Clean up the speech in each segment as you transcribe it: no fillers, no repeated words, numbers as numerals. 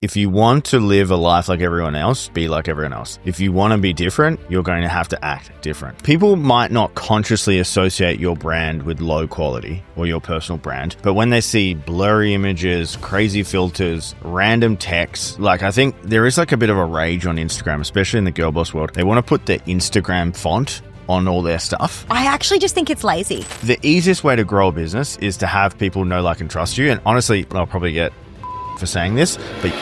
if you want to live a life like everyone else, be like everyone else. If you want to be different, you're going to have to act different. People might not consciously associate your brand with low quality or your personal brand, but when they see blurry images, crazy filters, random text, like I think there is like a bit of a rage on Instagram, especially in the girl boss world. They want to put the Instagram font on all their stuff. I actually just think it's lazy. The easiest way to grow a business is to have people know, like, and trust you. And honestly, I'll probably get for saying this, but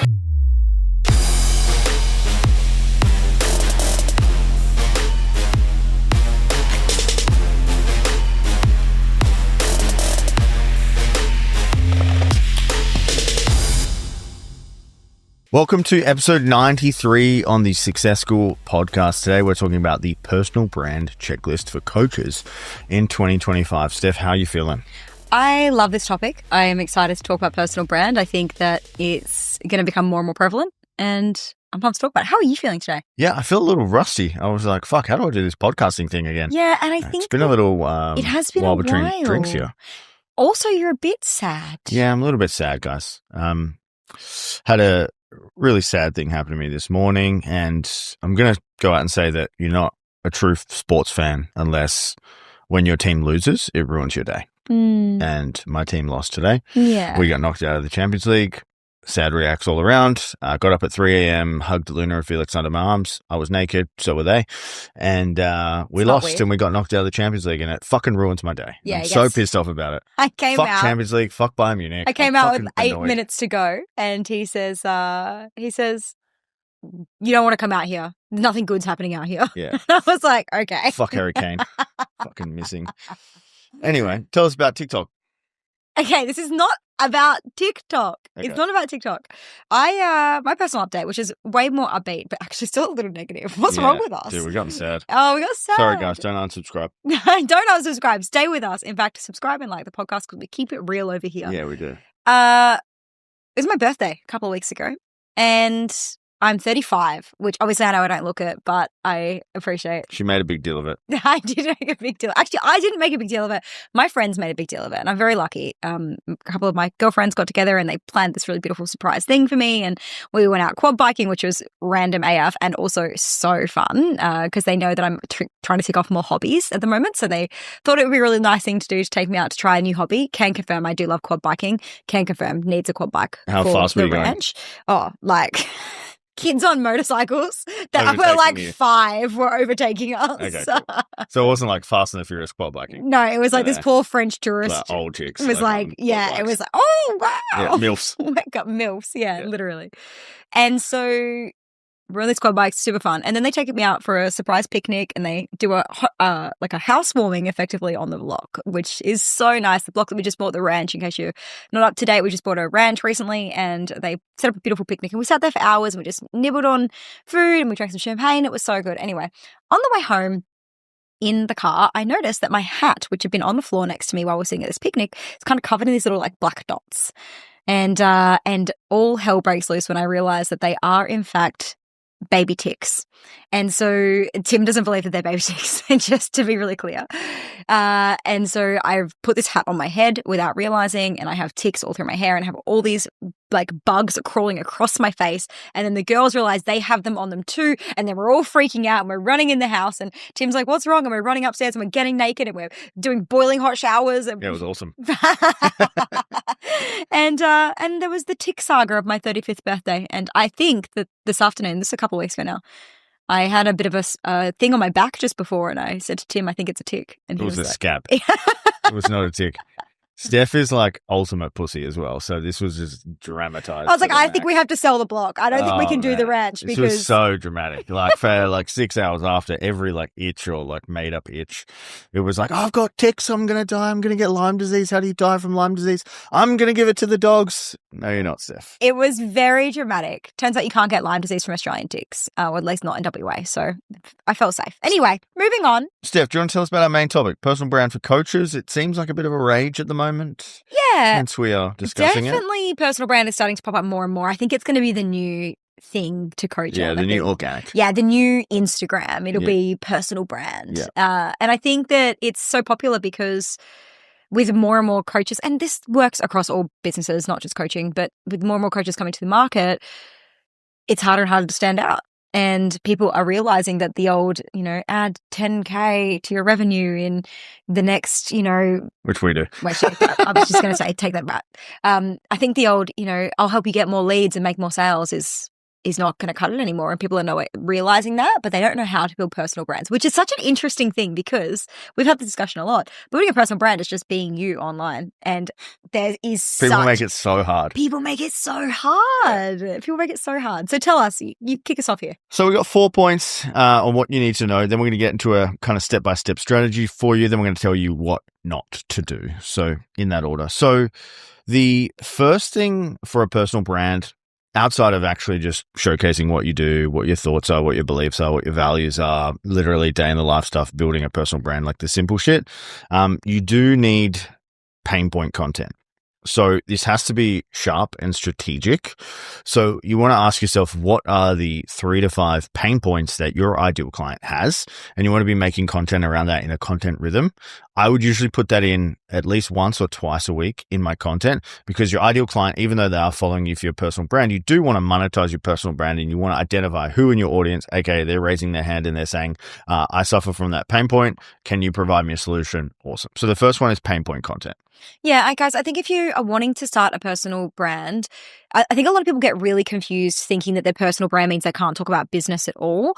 welcome to episode 93 on the Success School podcast. Today we're talking about the personal brand checklist for coaches in 2025. Steph, how are you feeling? I love this topic. I am excited to talk about personal brand. I think that it's going to become more and more prevalent, and I'm pumped to talk about it. How are you feeling today? Yeah, I feel a little rusty. I was like, fuck, how do I do this podcasting thing again? Yeah, and I think it's been a little it has been while a between while. drinks here. Also, you're a bit sad. Yeah, I'm a little bit sad, guys. Had a really sad thing happen to me this morning, and I'm going to go out and say that you're not a true sports fan unless when your team loses, it ruins your day. And my team lost today. Yeah. We got knocked out of the Champions League. Sad reacts all around. Got up at 3 a.m., hugged Luna and Felix under my arms. I was naked, so were they. And we lost weird. and we got knocked out of the Champions League, and it fucking ruins my day. Yeah, I'm so pissed off about it. I came fuck out. Champions League, fuck Bayern Munich. I came I'm out with fucking 8 annoyed. minutes to go, and he says, you don't want to come out here. Nothing good's happening out here. Yeah. I was like, okay. Fuck Harry Kane. Fucking missing. Anyway, tell us about TikTok. Okay, this is not about TikTok. Okay. It's not about TikTok. My personal update, which is way more upbeat, but actually still a little negative. What's wrong with us? Dude, we're getting sad. Oh, we got sad. Sorry, guys. Don't unsubscribe. Don't unsubscribe. Stay with us. In fact, subscribe and like the podcast because we keep it real over here. Yeah, we do. It was my birthday a couple of weeks ago, and I'm 35, which obviously I know I don't look it, but I appreciate. She made a big deal of it. I did make a big deal. Actually, I didn't make a big deal of it. My friends made a big deal of it, and I'm very lucky. A couple of my girlfriends got together and they planned this really beautiful surprise thing for me, and we went out quad biking, which was random AF and also so fun because they know that I'm trying to tick off more hobbies at the moment, so they thought it would be a really nice thing to do to take me out to try a new hobby. Can confirm I do love quad biking. Can confirm needs a quad bike. How for fast were the you going? ranch. Oh, like kids on motorcycles that were Overtaking like you. 5 were overtaking us. Okay, cool. So it wasn't like Fast and the Furious quad biking. No, it was like this poor French tourist. Like old chicks. It was like, on yeah, quad it was bikes. like, oh, wow. Yeah, MILFs. Oh my God, MILFs. Yeah, literally. And so we're on these quad bikes, super fun. And then they take me out for a surprise picnic and they do a housewarming effectively on the block, which is so nice. The block that we just bought, the ranch, in case you're not up to date, we just bought a ranch recently and they set up a beautiful picnic and we sat there for hours and we just nibbled on food and we drank some champagne. It was so good. Anyway, on the way home in the car, I noticed that my hat, which had been on the floor next to me while we were sitting at this picnic, is kind of covered in these little like black dots. And all hell breaks loose when I realized that they are in fact baby ticks. And so Tim doesn't believe that they're baby ticks, just to be really clear. And so I've put this hat on my head without realizing, and I have ticks all through my hair and have all these like bugs crawling across my face. And then the girls realize they have them on them too. And then we're all freaking out and we're running in the house and Tim's like, what's wrong? And we're running upstairs and we're getting naked and we're doing boiling hot showers. And Yeah, it was awesome. and there was the tick saga of my 35th birthday. And I think that this afternoon, this is a couple of weeks ago now, I had a bit of a thing on my back just before, and I said to Tim, I think it's a tick. And It was a like, scab. It was not a tick. Steph is like ultimate pussy as well, so this was just dramatized. I was like, I think we have to sell the block. I don't think we can do the man. ranch This because was so dramatic. Like for like 6 hours after, every like itch or like made up itch, it was like, oh, I've got ticks. I'm gonna die. I'm gonna get Lyme disease. How do you die from Lyme disease? I'm gonna give it to the dogs. No, you're not, Steph. it was very dramatic. Turns out you can't get Lyme disease from Australian ticks, or at least not in WA. So I felt safe. Anyway, moving on. Steph, do you want to tell us about our main topic, personal brand for coaches? It seems like a bit of a rage at the moment. Yeah, Hence we are discussing definitely personal brand is starting to pop up more and more. I think it's going to be the new thing to coach. Yeah, on, the I new think. organic. Yeah, the new Instagram. It'll Yeah. be personal brand. Yeah. And I think that it's so popular because with more and more coaches, and this works across all businesses, not just coaching, but with more and more coaches coming to the market, it's harder and harder to stand out. And people are realizing that the old, add 10K to your revenue in the next, which we do. Wait, I was just going to say, take that back. I think the old, I'll help you get more leads and make more sales is not going to cut it anymore. And people are realizing that, but they don't know how to build personal brands, which is such an interesting thing because we've had the discussion a lot. Building a personal brand is just being you online. And there is People make it so hard. People make it so hard. So tell us, you kick us off here. So we got 4 points on what you need to know. Then we're going to get into a kind of step-by-step strategy for you. Then we're going to tell you what not to do. So in that order. So the first thing for a personal brand, outside of actually just showcasing what you do, what your thoughts are, what your beliefs are, what your values are, literally day in the life stuff, building a personal brand, like the simple shit, you do need pain point content. So this has to be sharp and strategic. So you want to ask yourself, what are the 3 to 5 pain points that your ideal client has? And you want to be making content around that in a content rhythm. I would usually put that in at least once or twice a week in my content, because your ideal client, even though they are following you for your personal brand, you do want to monetize your personal brand, and you want to identify who in your audience, aka they're raising their hand and they're saying, I suffer from that pain point. Can you provide me a solution? Awesome. So the first one is pain point content. Yeah, guys, I think if you are wanting to start a personal brand, I think a lot of people get really confused thinking that their personal brand means they can't talk about business at all.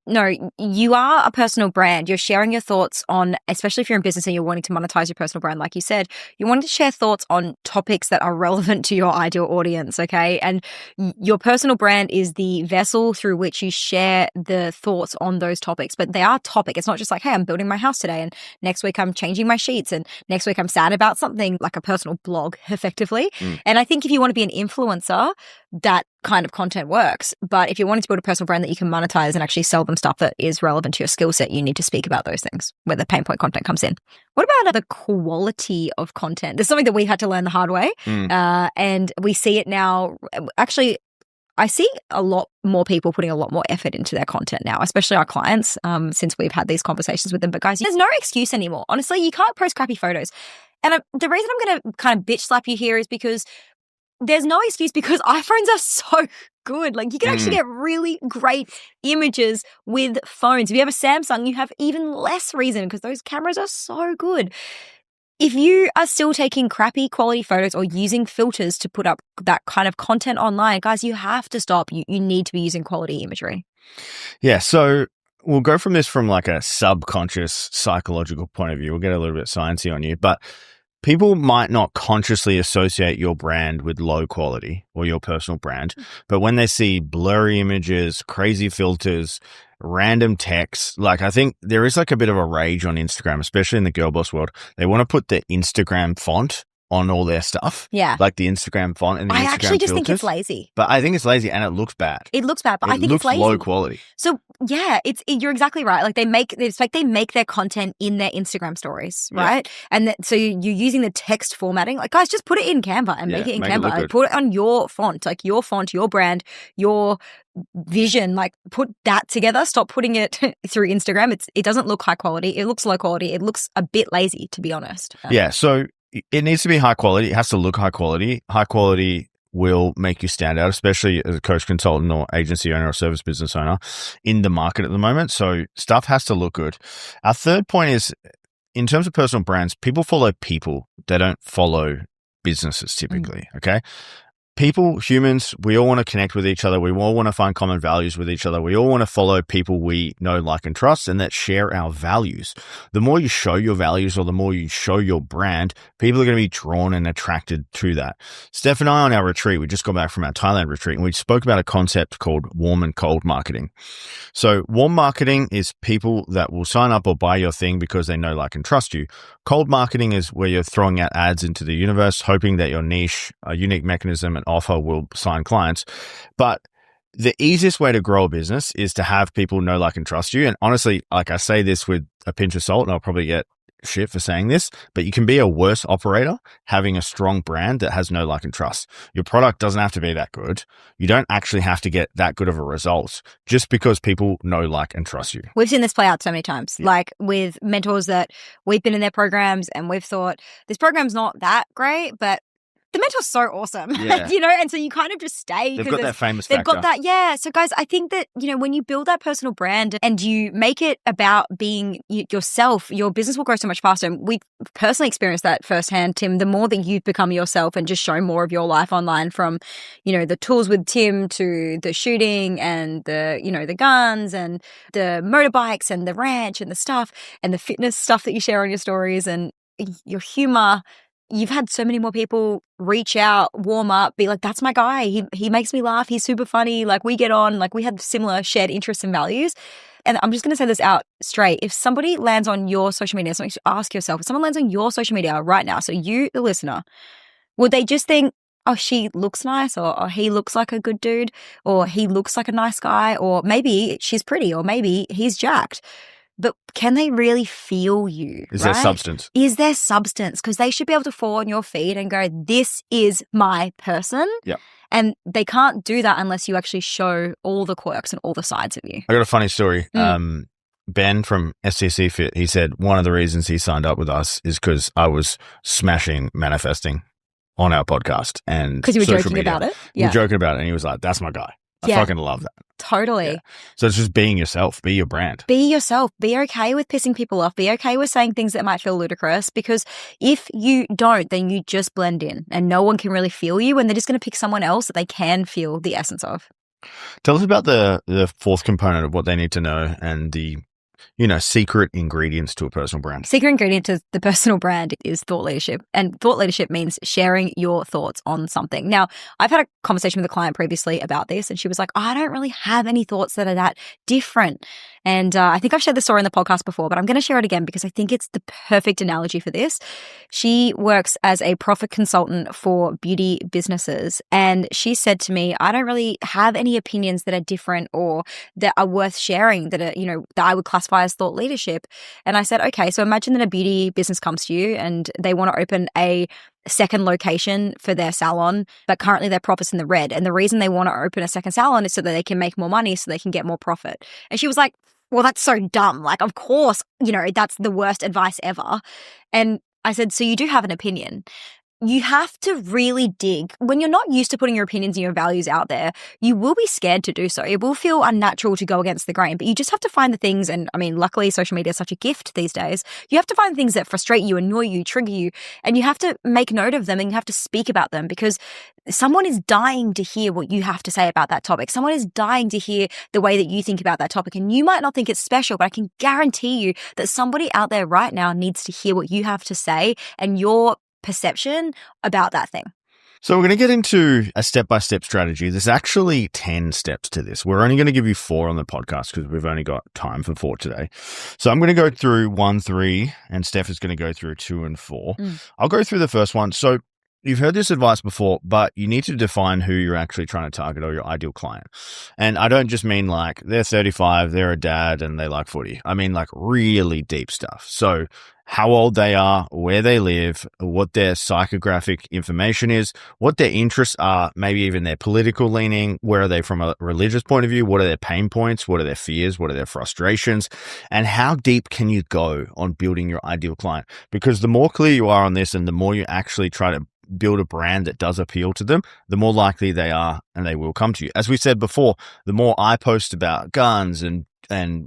No, you are a personal brand. You're sharing your thoughts on, especially if you're in business and you're wanting to monetize your personal brand, like you said, you're wanting to share thoughts on topics that are relevant to your ideal audience, okay? And your personal brand is the vessel through which you share the thoughts on those topics. But they are topic. It's not just like, hey, I'm building my house today, and next week I'm changing my sheets, and next week I'm sad about something, like a personal blog, effectively. And I think if you want to be an influencer, that kind of content works. But if you're wanting to build a personal brand that you can monetize and actually sell them stuff that is relevant to your skill set, you need to speak about those things, where the pain point content comes in. What about the quality of content? There's something that we had to learn the hard way. And we see it now. Actually, I see a lot more people putting a lot more effort into their content now, especially our clients, since we've had these conversations with them. But guys, there's no excuse anymore. Honestly, you can't post crappy photos. And the reason I'm going to kind of bitch slap you here is because there's no excuse, because iPhones are so good. Like, you can actually get really great images with phones. If you have a Samsung, you have even less reason, because those cameras are so good. If you are still taking crappy quality photos or using filters to put up that kind of content online, guys, you have to stop. You need to be using quality imagery. Yeah, so we'll go from this from like a subconscious psychological point of view. We'll get a little bit sciencey on you, but people might not consciously associate your brand with low quality or your personal brand, but when they see blurry images, crazy filters, random text, like, I think there is like a bit of a rage on Instagram, especially in the girl boss world. They want to put the Instagram font on all their stuff. Yeah. Like the Instagram font and the Instagram filters. I actually just think it's lazy. But I think it's lazy, and it looks bad. It looks bad, but I think it's lazy. It looks low quality. So yeah, you're exactly right. Like it's like they make their content in their Instagram stories, right? Yeah. And so you're using the text formatting. Like, guys, just put it in Canva and make it in Canva. Like, put it on your font, your brand, your vision. Like, put that together. Stop putting it through Instagram. It doesn't look high quality. It looks low quality. It looks a bit lazy, to be honest. Yeah. So it needs to be high quality. It has to look high quality. High quality will make you stand out, especially as a coach, consultant, or agency owner or service business owner in the market at the moment. So stuff has to look good. Our third point is, in terms of personal brands, people follow people. They don't follow businesses typically, okay? People, humans, we all want to connect with each other. We all want to find common values with each other. We all want to follow people we know, like, and trust, and that share our values. The more you show your values, or the more you show your brand, people are going to be drawn and attracted to that. Steph and I, on our retreat, we just got back from our Thailand retreat, and we spoke about a concept called warm and cold marketing. So warm marketing is people that will sign up or buy your thing because they know, like, and trust you. Cold marketing is where you're throwing out ads into the universe, hoping that your niche, a unique mechanism, and offer will sign clients. But the easiest way to grow a business is to have people know, like, and trust you. And honestly, like, I say this with a pinch of salt, and I'll probably get shit for saying this, but you can be a worse operator having a strong brand that has no like and trust. Your product doesn't have to be that good. You don't actually have to get that good of a result just because people know, like, and trust you. We've seen this play out so many times, Yeah. like with mentors that we've been in their programs and we've thought this program's not that great, but the mentor's so awesome, Yeah. you know? And so you kind of just stay. They've got that famous They've factor. got that, yeah. So guys, I think that, you know, when you build that personal brand and you make it about being yourself, your business will grow so much faster. And we've personally experienced that firsthand, Tim. The more that you've become yourself and just show more of your life online, from, you know, the tools with Tim to the shooting and the, you know, the guns and the motorbikes and the ranch and the stuff and the fitness stuff that you share on your stories and your humor. You've had so many more people reach out, warm up, be like, that's my guy. He makes me laugh. He's super funny. Like, we get on, like, we have similar shared interests and values. And I'm just going to say this out straight. If somebody lands on your social media, something to ask yourself, if someone lands on your social media right now, so you, the listener, would they just think, oh, she looks nice, or he looks like a good dude, or he looks like a nice guy, or maybe she's pretty, or maybe he's jacked? But can they really feel you? Is there substance? Is there substance? Because they should be able to fall on your feet and go, this is my person. Yeah. And they can't do that unless you actually show all the quirks and all the sides of you. I got a funny story. Ben from SCC Fit, he said one of the reasons he signed up with us is because I was smashing manifesting on our podcast. And because you were social joking media. about it? We were joking about it. And he was like, that's my guy. I fucking love that. Totally. Yeah. So it's just being yourself. Be your brand. Be yourself. Be okay with pissing people off. Be okay with saying things that might feel ludicrous, because if you don't, then you just blend in and no one can really feel you, and they're just going to pick someone else that they can feel the essence of. Tell us about the fourth component of what they need to know and the, you know, secret ingredients to a personal brand. Secret ingredient to the personal brand is thought leadership. And thought leadership means sharing your thoughts on something. Now, I've had a conversation with a client previously about this, and she was like, I don't really have any thoughts that are that different. And I think I've shared the story in the podcast before, but I'm going to share it again because I think it's the perfect analogy for this. She works as a profit consultant for beauty businesses. And she said to me, I don't really have any opinions that are different or that are worth sharing, that are, you know, that I would classify as thought leadership. And I said, okay, so imagine that a beauty business comes to you and they want to open a second location for their salon, but currently their profit's in the red. And the reason they want to open a second salon is so that they can make more money, so they can get more profit. And she was like, well, that's so dumb. Like, of course, you know, that's the worst advice ever. And I said, so you do have an opinion. You have to really dig. When you're not used to putting your opinions and your values out there, you will be scared to do so. It will feel unnatural to go against the grain, but you just have to find the things. And I mean, luckily, social media is such a gift these days. You have to find things that frustrate you, annoy you, trigger you, and you have to make note of them and you have to speak about them, because someone is dying to hear what you have to say about that topic. Someone is dying to hear the way that you think about that topic. And you might not think it's special, but I can guarantee you that somebody out there right now needs to hear what you have to say and your perception about that thing. So we're going to get into a step-by-step strategy. There's actually 10 steps to this. We're only going to give you 4 on the podcast because we've only got time for 4 today. So I'm going to go through 1, 3, and Steph is going to go through 2 and 4. I'll go through the first one. So you've heard this advice before, but you need to define who you're actually trying to target, or your ideal client. And I don't just mean like they're 35, they're a dad, and they like footy. I mean like really deep stuff. So how old they are, where they live, what their psychographic information is, what their interests are, maybe even their political leaning, where are they from a religious point of view, what are their pain points, what are their fears, what are their frustrations, and how deep can you go on building your ideal client? Because the more clear you are on this and the more you actually try to build a brand that does appeal to them, the more likely they are and they will come to you. As we said before, the more I post about guns and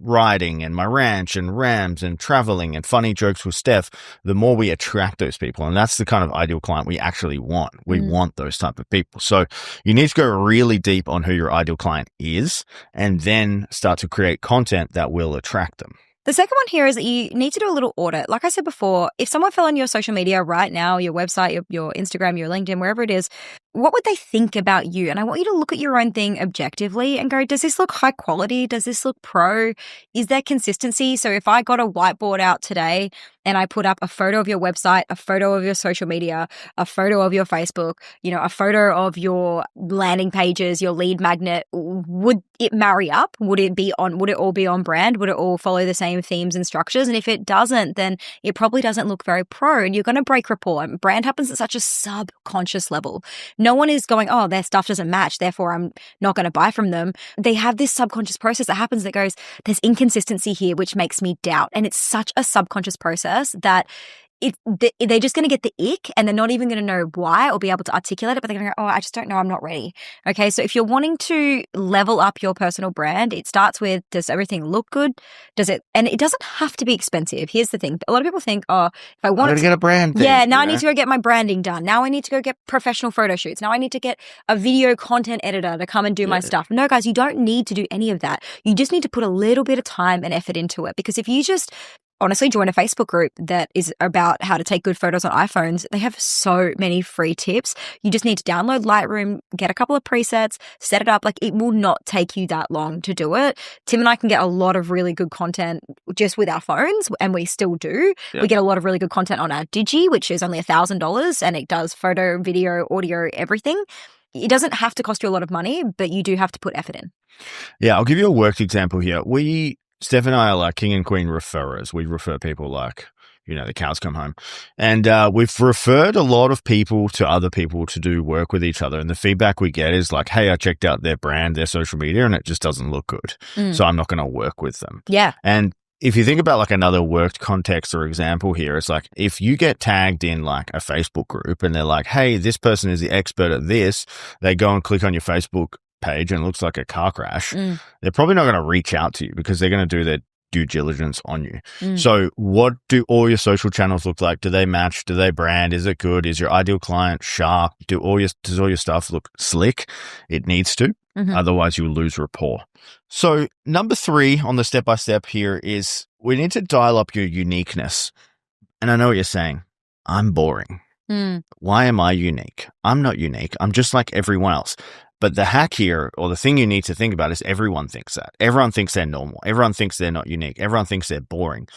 riding and my ranch and rams and traveling and funny jokes with Steph, the more we attract those people. And that's the kind of ideal client we actually want. We want those type of people. So you need to go really deep on who your ideal client is and then start to create content that will attract them. The second one here is that you need to do a little audit. Like I said before, if someone fell on your social media right now, your website, your Instagram, your LinkedIn, wherever it is, what would they think about you? And I want you to look at your own thing objectively and go, does this look high quality? Does this look pro? Is there consistency? So if I got a whiteboard out today and I put up a photo of your website, a photo of your social media, a photo of your Facebook, you know, a photo of your landing pages, your lead magnet, would it marry up? Would it all be on brand? Would it all follow the same themes and structures? And if it doesn't, then it probably doesn't look very pro, and you're going to break rapport. And brand happens at such a subconscious level. No one is going, oh, their stuff doesn't match, therefore I'm not going to buy from them. They have this subconscious process that happens that goes, there's inconsistency here, which makes me doubt. And it's such a subconscious process that they're just going to get the ick, and they're not even going to know why or be able to articulate it, but they're going to go, oh, I just don't know, I'm not ready. Okay, so if you're wanting to level up your personal brand, it starts with, does everything look good? And it doesn't have to be expensive. Here's the thing. A lot of people think, oh, if I want to get a brand thing. Yeah, now I need to go get my branding done. Now I need to go get professional photo shoots. Now I need to get a video content editor to come and do my stuff. No, guys, you don't need to do any of that. You just need to put a little bit of time and effort into it, because if you just honestly join a Facebook group that is about how to take good photos on iPhones, they have so many free tips. You just need to download Lightroom, get a couple of presets, set it up. Like, it will not take you that long to do it. Tim and I can get a lot of really good content just with our phones, and we still do. Yep. We get a lot of really good content on our Digi, which is only $1,000, and it does photo, video, audio, everything. It doesn't have to cost you a lot of money, but you do have to put effort in. Yeah, I'll give you a worked example here. Steph and I are like king and queen referrers. We refer people like, the cows come home. And we've referred a lot of people to other people to do work with each other. And the feedback we get is like, hey, I checked out their brand, their social media, and it just doesn't look good. So I'm not going to work with them. Yeah. And if you think about like another worked context or example here, it's like if you get tagged in like a Facebook group and they're like, hey, this person is the expert at this, they go and click on your Facebook page and it looks like a car crash, they're probably not going to reach out to you because they're going to do their due diligence on you. So what do all your social channels look like? Do they match? Do they brand? Is it good? Is your ideal client sharp? Does all your stuff look slick? It needs to. Otherwise you'll lose rapport. So number 3 on the step-by-step here is we need to dial up your uniqueness. And I know what you're saying. I'm boring. Why am I unique? I'm not unique. I'm just like everyone else. But the hack here, or the thing you need to think about, is everyone thinks that. Everyone thinks they're normal. Everyone thinks they're not unique. Everyone thinks they're boring.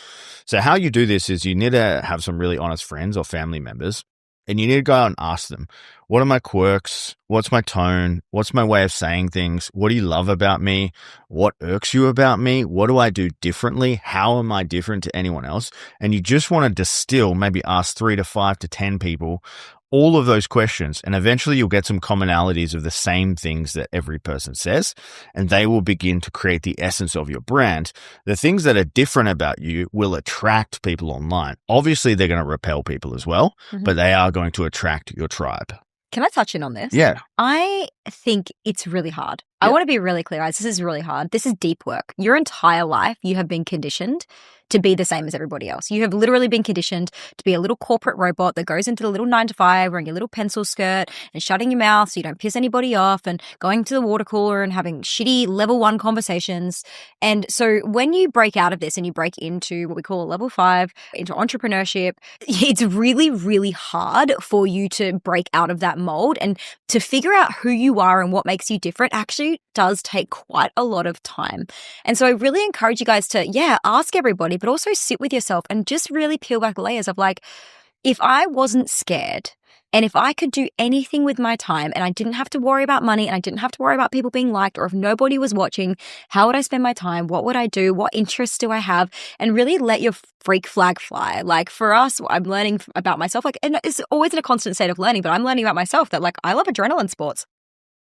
So how you do this is you need to have some really honest friends or family members, and you need to go out and ask them, what are my quirks? What's my tone? What's my way of saying things? What do you love about me? What irks you about me? What do I do differently? How am I different to anyone else? And you just want to distill, maybe ask 3 to 5 to 10 people all of those questions, and eventually you'll get some commonalities of the same things that every person says, and they will begin to create the essence of your brand. The things that are different about you will attract people online. Obviously, they're going to repel people as well, but they are going to attract your tribe. Can I touch in on this? Yeah. I think it's really hard. I want to be really clear, guys. This is really hard. This is deep work. Your entire life, you have been conditioned to be the same as everybody else. You have literally been conditioned to be a little corporate robot that goes into the little 9 to 5 wearing your little pencil skirt and shutting your mouth so you don't piss anybody off, and going to the water cooler and having shitty level 1 conversations. And so when you break out of this and you break into what we call a level 5, into entrepreneurship, it's really, really hard for you to break out of that mold, and to figure out who you are and what makes you different actually does take quite a lot of time. And so I really encourage you guys to, ask everybody, but also sit with yourself and just really peel back layers of like, if I wasn't scared and if I could do anything with my time and I didn't have to worry about money and I didn't have to worry about people being liked, or if nobody was watching, how would I spend my time? What would I do? What interests do I have? And really let your freak flag fly. Like for us, I'm learning about myself, like, and it's always in a constant state of learning, but I'm learning about myself that like, I love adrenaline sports.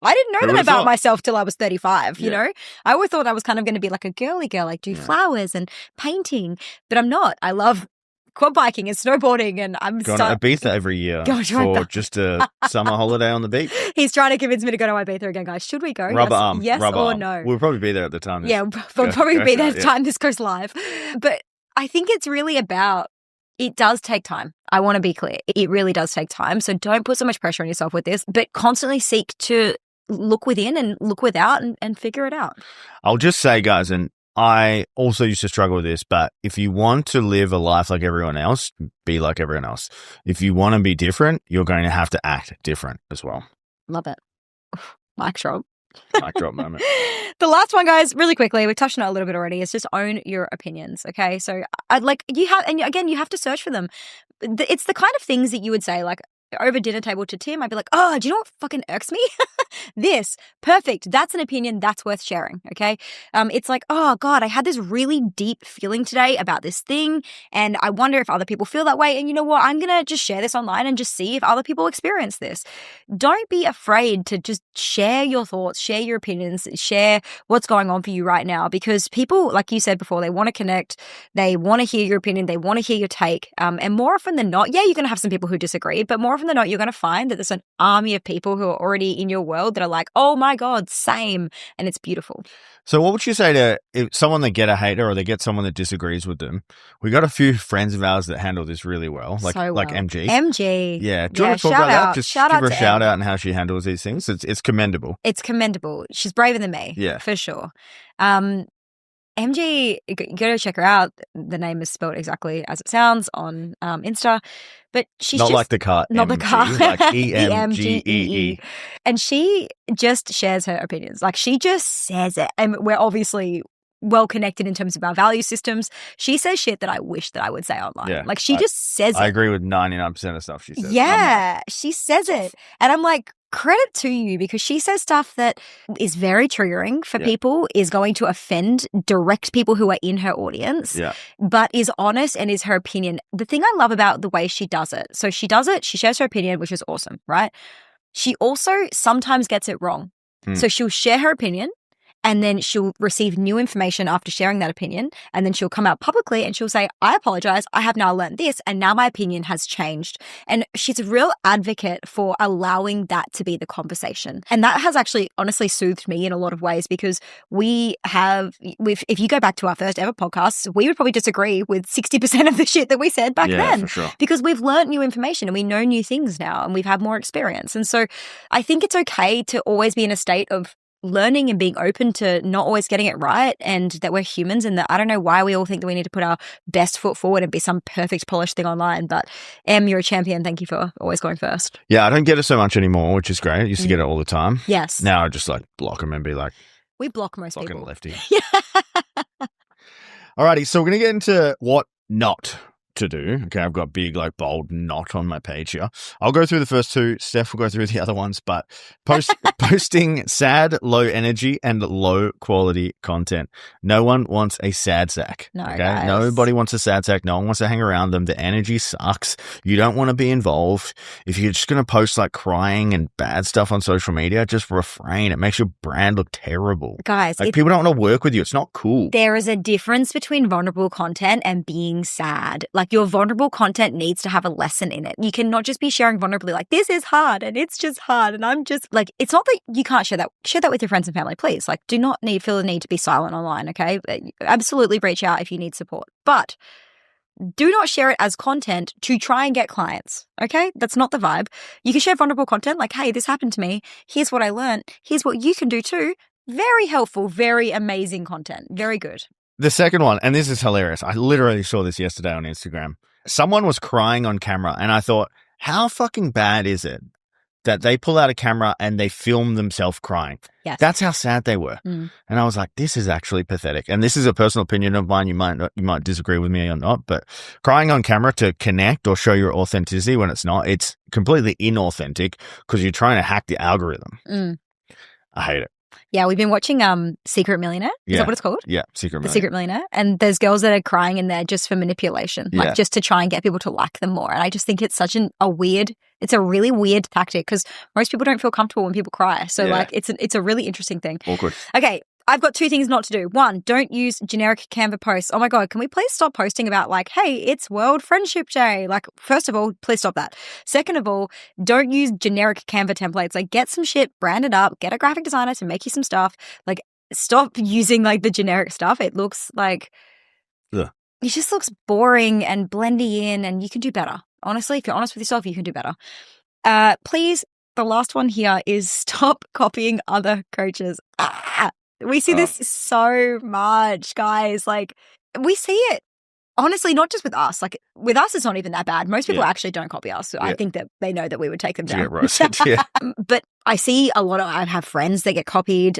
I didn't know that about myself till I was 35, you know? I always thought I was kind of going to be like a girly girl, like do flowers and painting, but I'm not. I love quad biking and snowboarding, and I'm going to Ibiza every year for just a summer holiday on the beach. He's trying to convince me to go to Ibiza again, guys. Should we go? Yes or no? We'll probably be there at the time. We'll probably be there at the time this goes live. But I think it's really about, it does take time. I want to be clear. It really does take time. So don't put so much pressure on yourself with this, but constantly seek to look within and look without and figure it out. I'll just say, guys, and I also used to struggle with this, but if you want to live a life like everyone else, be like everyone else. If you want to be different, you're going to have to act different as well. Love it. Mic drop. Mic drop moment. The last one, guys, really quickly, we've touched on it a little bit already, is just own your opinions, okay? So you have to search for them. It's the kind of things that you would say, like, over dinner table to Tim, I'd be like, oh, do you know what fucking irks me? This. Perfect. That's an opinion that's worth sharing. Okay. It's like, oh God, I had this really deep feeling today about this thing. And I wonder if other people feel that way. And you know what? I'm going to just share this online and just see if other people experience this. Don't be afraid to just share your thoughts, share your opinions, share what's going on for you right now, because people, like you said before, they want to connect. They want to hear your opinion. They want to hear your take. And more often than not, yeah, you're going to have some people who disagree, but more often than not, you're going to find that there's an army of people who are already in your world that are like, oh my God, same. And it's beautiful. So what would you say to if someone they get a hater or they get someone that disagrees with them? We got a few friends of ours that handle this really well, like MG. MG. Yeah. Do you want to talk about that? Just give her a shout out and how she handles these things. It's commendable. It's commendable. She's braver than me. Yeah. For sure. MG, you go check her out. The name is spelled exactly as it sounds on Insta, but she's not just, like the car, not MG, the car, like EMGEE. And she just shares her opinions. Like she just says it, and we're obviously well connected in terms of our value systems. She says shit that I wish that I would say online. Yeah, like she just says it. I agree with 99% of stuff she says. Yeah, she says it, and I'm like, credit to you, because she says stuff that is very triggering for people, is going to offend direct people who are in her audience, but is honest and is her opinion. The thing I love about the way she does it, so she does it, she shares her opinion, which is awesome, right? She also sometimes gets it wrong. So she'll share her opinion, and then she'll receive new information after sharing that opinion. And then she'll come out publicly and she'll say, I apologize. I have now learned this. And now my opinion has changed. And she's a real advocate for allowing that to be the conversation. And that has actually honestly soothed me in a lot of ways, because if you go back to our first ever podcast, we would probably disagree with 60% of the shit that we said back then. For sure. Because we've learned new information and we know new things now and we've had more experience. And so I think it's okay to always be in a state of learning and being open to not always getting it right, and that we're humans, and that I don't know why we all think that we need to put our best foot forward and be some perfect polished thing online. But you're a champion. Thank you for always going first. Yeah, I don't get it so much anymore, which is great. I used to get it all the time. Yes. Now I just like block them and be like, we block most fucking people. Lefty. Yeah. Alrighty, so we're going to get into what not to do. Okay, I've got big, like, bold not on my page here. I'll go through the first two. Steph will go through the other ones, but posting sad, low energy, and low quality content. No one wants a sad sack. No, okay? guys. Nobody wants a sad sack. No one wants to hang around them. The energy sucks. You don't want to be involved. If you're just going to post like crying and bad stuff on social media, just refrain. It makes your brand look terrible. Guys, like, people don't want to work with you. It's not cool. There is a difference between vulnerable content and being sad. Like, your vulnerable content needs to have a lesson in it. You cannot just be sharing vulnerably like, this is hard and it's just hard and I'm just like, it's not that you can't share that. Share that with your friends and family, please. Like, do not feel the need to be silent online, okay? Absolutely reach out if you need support. But do not share it as content to try and get clients, okay? That's not the vibe. You can share vulnerable content like, hey, this happened to me. Here's what I learned. Here's what you can do too. Very helpful, very amazing content. Very good. The second one, and this is hilarious. I literally saw this yesterday on Instagram. Someone was crying on camera, and I thought, how fucking bad is it that they pull out a camera and they film themselves crying? Yes. That's how sad they were. And I was like, this is actually pathetic. And this is a personal opinion of mine. You might disagree with me or not, but crying on camera to connect or show your authenticity when it's not, it's completely inauthentic because you're trying to hack the algorithm. I hate it. Yeah, we've been watching Secret Millionaire. Is that what it's called? Yeah, Secret Millionaire. The Secret Millionaire. And there's girls that are crying in there just for manipulation, like just to try and get people to like them more. And I just think it's such it's a really weird tactic because most people don't feel comfortable when people cry. So like it's a really interesting thing. Awkward. Okay, I've got two things not to do. One, don't use generic Canva posts. Oh my God, can we please stop posting about like, hey, it's World Friendship Day? Like, first of all, please stop that. Second of all, don't use generic Canva templates. Like, get some shit branded up, get a graphic designer to make you some stuff. Like, stop using like the generic stuff. It looks like, it just looks boring and blendy in, and you can do better. Honestly, if you're honest with yourself, you can do better. Please, the last one here is stop copying other coaches. We see this so much, guys. Like, we see it. Honestly, not just with us. Like, with us, it's not even that bad. Most people actually don't copy us. So I think that they know that we would take them down. But I see I have friends that get copied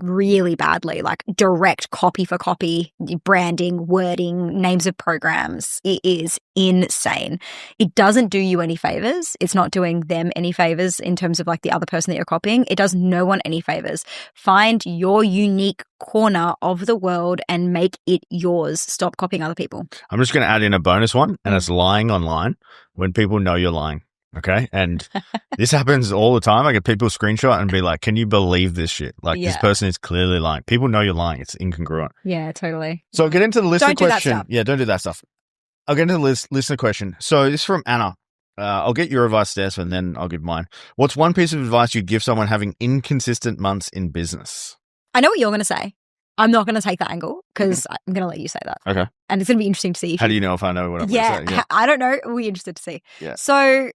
really badly, like direct copy for copy, branding, wording, names of programs. It is insane. It doesn't do you any favors. It's not doing them any favors in terms of like the other person that you're copying. It does no one any favors. Find your unique corner of the world and make it yours. Stop copying other people. I'm just going to add in a bonus one, and it's lying online when people know you're lying. Okay. And this happens all the time. I get people screenshot and be like, can you believe this shit? Like this person is clearly lying. People know you're lying. It's incongruent. Yeah, totally. So I'll get into the listener question. That Yeah, don't do that stuff. I'll get into the listener question. So this is from Anna. I'll get your advice, Steph, and then I'll give mine. What's one piece of advice you'd give someone having inconsistent months in business? I know what you're going to say. I'm not going to take that angle because I'm going to let you say that. Okay. And it's going to be interesting to see. How do you know if I know what I'm going to say? Yeah, I don't know. We're interested to see. Yeah. So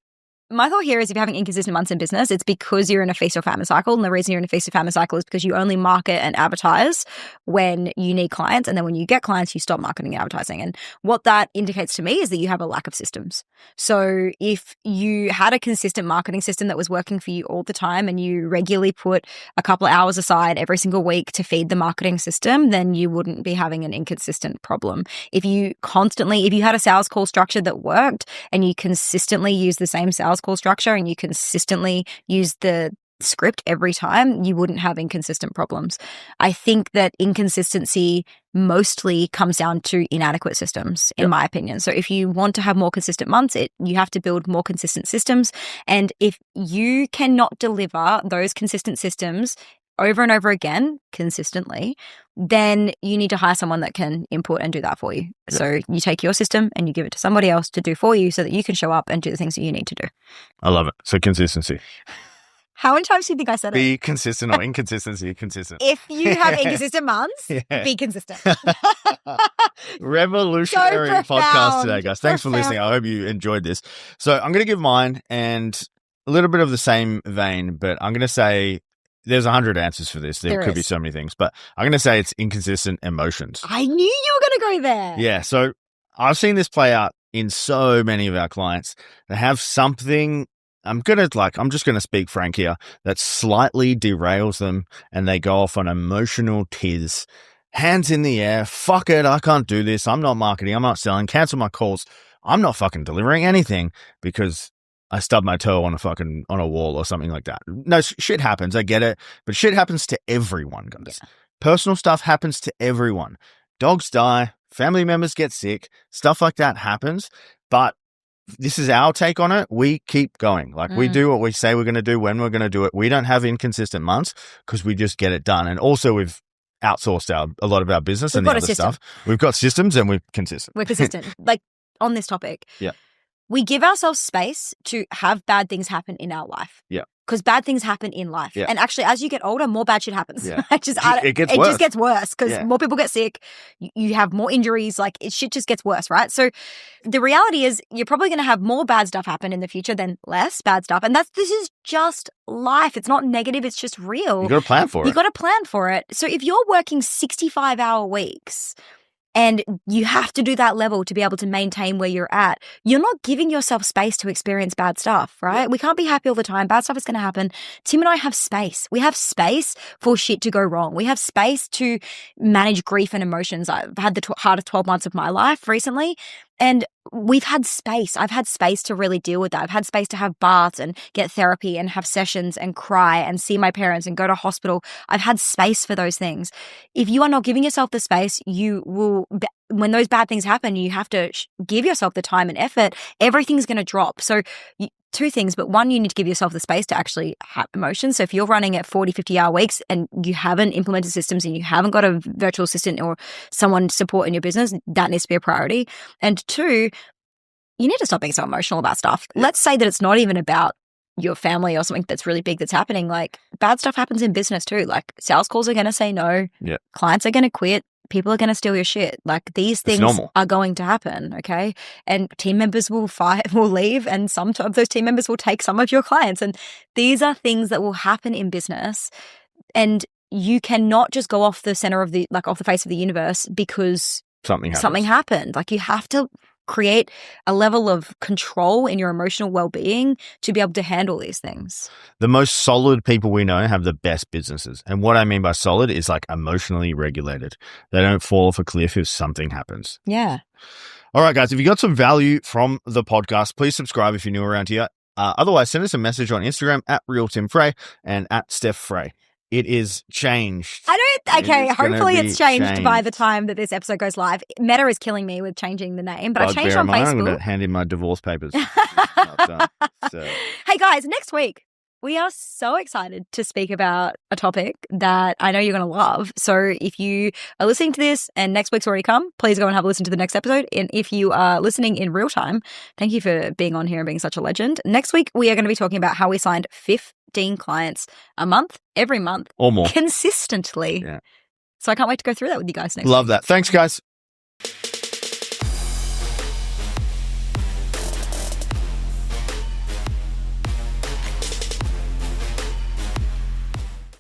my thought here is if you're having inconsistent months in business, it's because you're in a feast or famine cycle. And the reason you're in a feast or famine cycle is because you only market and advertise when you need clients. And then when you get clients, you stop marketing and advertising. And what that indicates to me is that you have a lack of systems. So if you had a consistent marketing system that was working for you all the time and you regularly put a couple of hours aside every single week to feed the marketing system, then you wouldn't be having an inconsistent problem. If you had a sales call structure that worked and you consistently use the same sales call structure and you consistently use the script every time, you wouldn't have inconsistent problems. I think that inconsistency mostly comes down to inadequate systems, in my opinion. So if you want to have more consistent months, you have to build more consistent systems. And if you cannot deliver those consistent systems over and over again consistently, then you need to hire someone that can input and do that for you. Yeah. So you take your system and you give it to somebody else to do for you so that you can show up and do the things that you need to do. I love it. So consistency. How many times do you think I said it? Be consistent or inconsistency, consistent. If you have inconsistent months, be consistent. Revolutionary podcast today, guys. Thanks for listening. I hope you enjoyed this. So I'm going to give mine, and a little bit of the same vein, but I'm going to say there's 100 answers for this. There could be so many things, but I'm going to say it's inconsistent emotions. I knew you were going to go there. Yeah. So I've seen this play out in so many of our clients. They have something, I'm just going to speak frank here, that slightly derails them and they go off on emotional tiz. Hands in the air. Fuck it. I can't do this. I'm not marketing. I'm not selling. Cancel my calls. I'm not fucking delivering anything because I stubbed my toe on a wall or something like that. No, shit happens. I get it. But shit happens to everyone, guys. Yeah. Personal stuff happens to everyone. Dogs die. Family members get sick. Stuff like that happens. But this is our take on it. We keep going. We do what we say we're going to do when we're going to do it. We don't have inconsistent months because we just get it done. And also we've outsourced a lot of our business and the other stuff. We've got systems and we're consistent. We're consistent. On this topic. Yeah. We give ourselves space to have bad things happen in our life. Yeah. Because bad things happen in life. Yeah. And actually, as you get older, more bad shit happens. Yeah. It just gets worse because more people get sick. You have more injuries. Shit just gets worse, right? So the reality is you're probably going to have more bad stuff happen in the future than less bad stuff. And this is just life. It's not negative. It's just real. You got to plan for it. You got to plan for it. So if you're working 65-hour weeks, and you have to do that level to be able to maintain where you're at, you're not giving yourself space to experience bad stuff, right? Yeah. We can't be happy all the time. Bad stuff is going to happen. Tim and I have space. We have space for shit to go wrong. We have space to manage grief and emotions. I've had the hardest 12 months of my life recently, and we've had space. I've had space to really deal with that. I've had space to have baths and get therapy and have sessions and cry and see my parents and go to hospital. I've had space for those things. If you are not giving yourself the space, you will, when those bad things happen, you have to give yourself the time and effort. Everything's going to drop. So two things, but one, you need to give yourself the space to actually have emotions. So if you're running at 40, 50-hour weeks and you haven't implemented systems and you haven't got a virtual assistant or someone to support in your business, that needs to be a priority. And two, you need to stop being so emotional about stuff. Let's say that it's not even about your family or something that's really big that's happening. Bad stuff happens in business too. Sales calls are going to say no. Yeah. Clients are going to quit. People are going to steal your shit. These things are going to happen, okay? And team members will leave, and some of those team members will take some of your clients. And these are things that will happen in business. And you cannot just go off the center of off the face of the universe because something happened. You have to create a level of control in your emotional well-being to be able to handle these things. The most solid people we know have the best businesses. And what I mean by solid is like emotionally regulated. They don't fall off a cliff if something happens. Yeah. All right, guys, if you got some value from the podcast, please subscribe if you're new around here. Otherwise, send us a message on Instagram at RealTimFrey and at Steph Frey. It is changed. Hopefully it's changed by the time that this episode goes live. Meta is killing me with changing the name, but I've changed on Facebook. I'm going to hand in my divorce papers. Hey guys, next week, we are so excited to speak about a topic that I know you're going to love. So if you are listening to this and next week's already come, please go and have a listen to the next episode. And if you are listening in real time, thank you for being on here and being such a legend. Next week, we are going to be talking about how we signed 15 clients a month, every month. Or more. Consistently. Yeah. So I can't wait to go through that with you guys next week. Love that. Thanks, guys.